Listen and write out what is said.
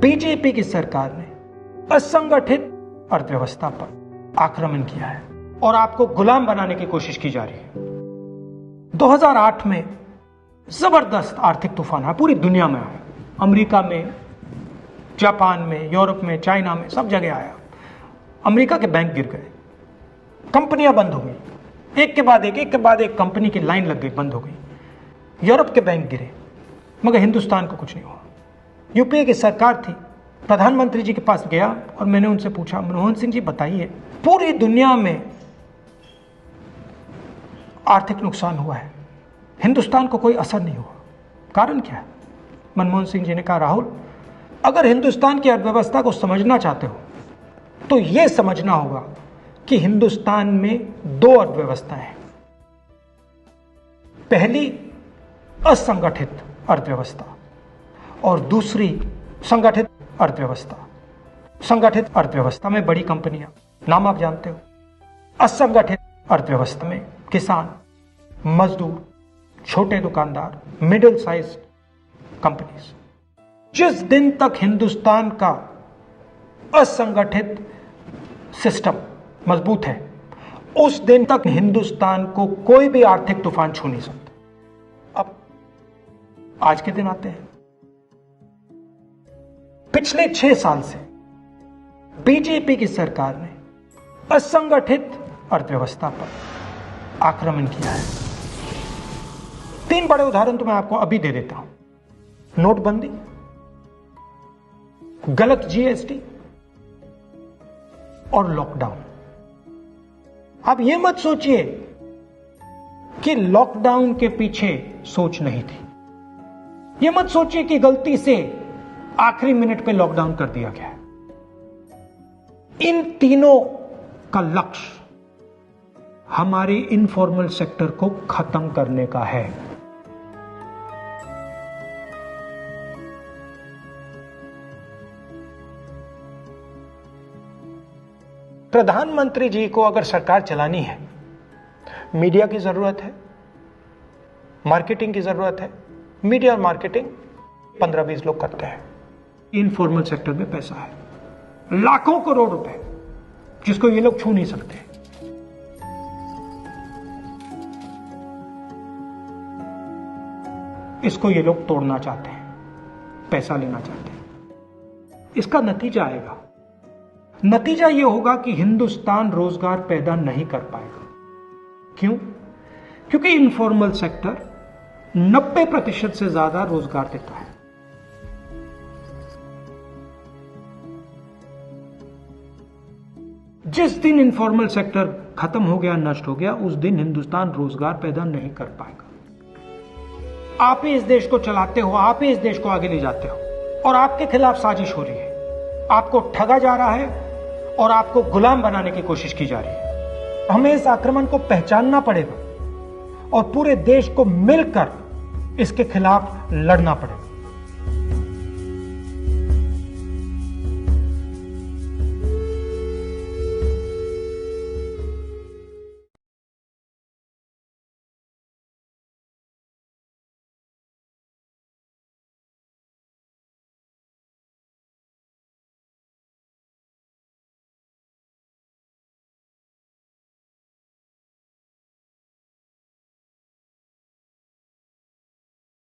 BJP की सरकार ने असंगठित अर्थव्यवस्था पर आक्रमण किया है और आपको गुलाम बनाने की कोशिश की जा रही है। 2008 में जबरदस्त आर्थिक तूफान आया, पूरी दुनिया में आया, अमेरिका में, जापान में, यूरोप में, चाइना में, सब जगह आया। अमेरिका के बैंक गिर गए, कंपनियां बंद हो गई, एक के बाद एक कंपनी की लाइन लग गई, बंद हो गई। यूरोप के बैंक गिरे, मगर हिंदुस्तान को कुछ नहीं हुआ। यूपीए की सरकार थी, प्रधानमंत्री जी के पास गया और मैंने उनसे पूछा, मनमोहन सिंह जी बताइए, पूरी दुनिया में आर्थिक नुकसान हुआ है, हिंदुस्तान को कोई असर नहीं हुआ, कारण क्या है? मनमोहन सिंह जी ने कहा, राहुल, अगर हिंदुस्तान की अर्थव्यवस्था को समझना चाहते हो तो यह समझना होगा कि हिंदुस्तान में दो अर्थव्यवस्थाएं हैं। पहली असंगठित अर्थव्यवस्था और दूसरी संगठित अर्थव्यवस्था। संगठित अर्थव्यवस्था में बड़ी कंपनियां, नाम आप जानते हो। असंगठित अर्थव्यवस्था में किसान, मजदूर, छोटे दुकानदार, मिडिल साइज कंपनीज। जिस दिन तक हिंदुस्तान का असंगठित सिस्टम मजबूत है, उस दिन तक हिंदुस्तान को कोई भी आर्थिक तूफान छू नहीं सकता। अब आज के दिन आते हैं। पिछले 6 साल से बीजेपी की सरकार ने असंगठित अर्थव्यवस्था पर आक्रमण किया है। 3 बड़े उदाहरण तो मैं आपको अभी दे देता हूं। नोटबंदी, गलत जीएसटी और लॉकडाउन। आप यह मत सोचिए कि लॉकडाउन के पीछे सोच नहीं थी। यह मत सोचिए कि गलती से आखिरी मिनट पे लॉकडाउन कर दिया गया है। इन तीनों का लक्ष्य हमारे इनफॉर्मल सेक्टर को खत्म करने का है। प्रधानमंत्री जी को अगर सरकार चलानी है, मीडिया की जरूरत है, मार्केटिंग की जरूरत है। मीडिया और मार्केटिंग 15-20 लोग करते हैं। इनफॉर्मल सेक्टर में पैसा है, लाखों करोड़ रुपए, जिसको ये लोग छू नहीं सकते। इसको ये लोग तोड़ना चाहते हैं, पैसा लेना चाहते हैं। इसका नतीजा आएगा। नतीजा यह होगा कि हिंदुस्तान रोजगार पैदा नहीं कर पाएगा। क्यों? क्योंकि इनफॉर्मल सेक्टर 90% से ज्यादा रोजगार देता है। जिस दिन इनफॉर्मल सेक्टर खत्म हो गया, नष्ट हो गया, उस दिन हिंदुस्तान रोजगार पैदा नहीं कर पाएगा। आप ही इस देश को चलाते हो, आप ही इस देश को आगे ले जाते हो और आपके खिलाफ साजिश हो रही है। आपको ठगा जा रहा है और आपको गुलाम बनाने की कोशिश की जा रही है। हमें इस आक्रमण को पहचानना पड़ेगा और पूरे देश को मिलकर इसके खिलाफ लड़ना पड़ेगा।